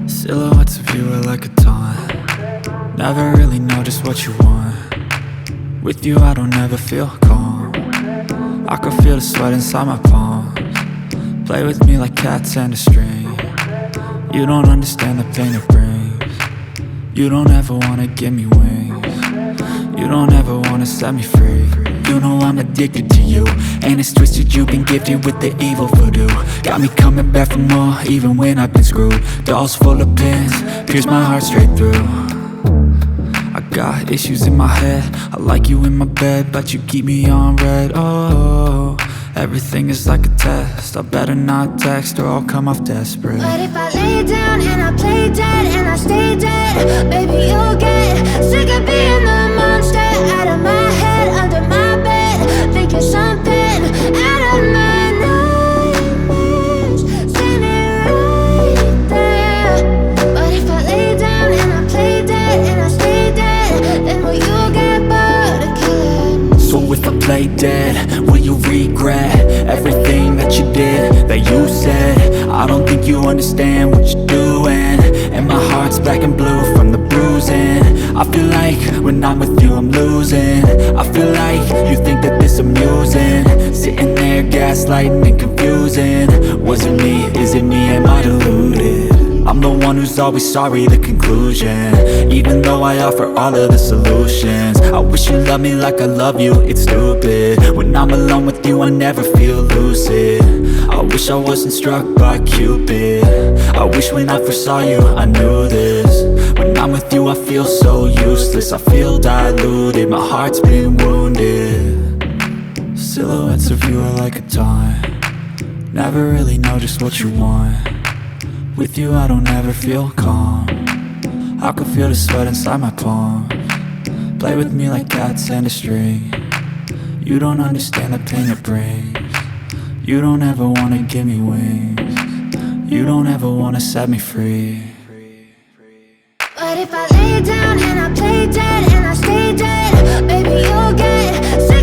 Silhouettes of you are like a taunt. Never really know just what you want. With you I don't ever feel calm. I can feel the sweat inside my palms. Play with me like cats and a string. You don't understand the pain it brings. You don't ever wanna give me wings. You don't ever wanna set me free. You know I'm addicted to you, and it's twisted, you've been gifted with the evil voodoo. Got me coming back for more, even when I've been screwed. Dolls full of pins, pierce my heart straight through. I got issues in my head, I like you in my bed, but you keep me on red. Oh, everything is like a test, I better not text or I'll come off desperate. But if I lay down and I play dead and I stay dead, baby you'll get sick of being the monster out of my head, under my bed. Think you're something out of my nightmares, standing right there. But if I lay down and I play dead and I stay dead, then will you get bored of killing me? So if I play dead, will you regret everything that you did, that you said? I don't think you understand what you're doing, and my heart's black and blue from the bruising. I feel like when I'm with you I'm losing. I feel like you think that this amusing, sitting there gaslighting and confusing. Was it me? Is it me? Am I deluded? I'm the one who's always sorry, the conclusion, even though I offer all of the solutions. I wish you loved me like I love you, it's stupid. When I'm alone with you I never feel lucid. I wish I wasn't struck by Cupid. I wish when I first saw you I knew this. When I'm with you I feel so useless, I feel diluted, my heart's been wounded. Silhouettes of you are like a taunt. Never really know just what you want. With you I don't ever feel calm. I can feel the sweat inside my palms. Play with me like cats and a string. You don't understand the pain it brings. You don't ever wanna give me wings. You don't ever wanna set me free. But if I lay down and I play dead and I stay dead, baby you'll get sick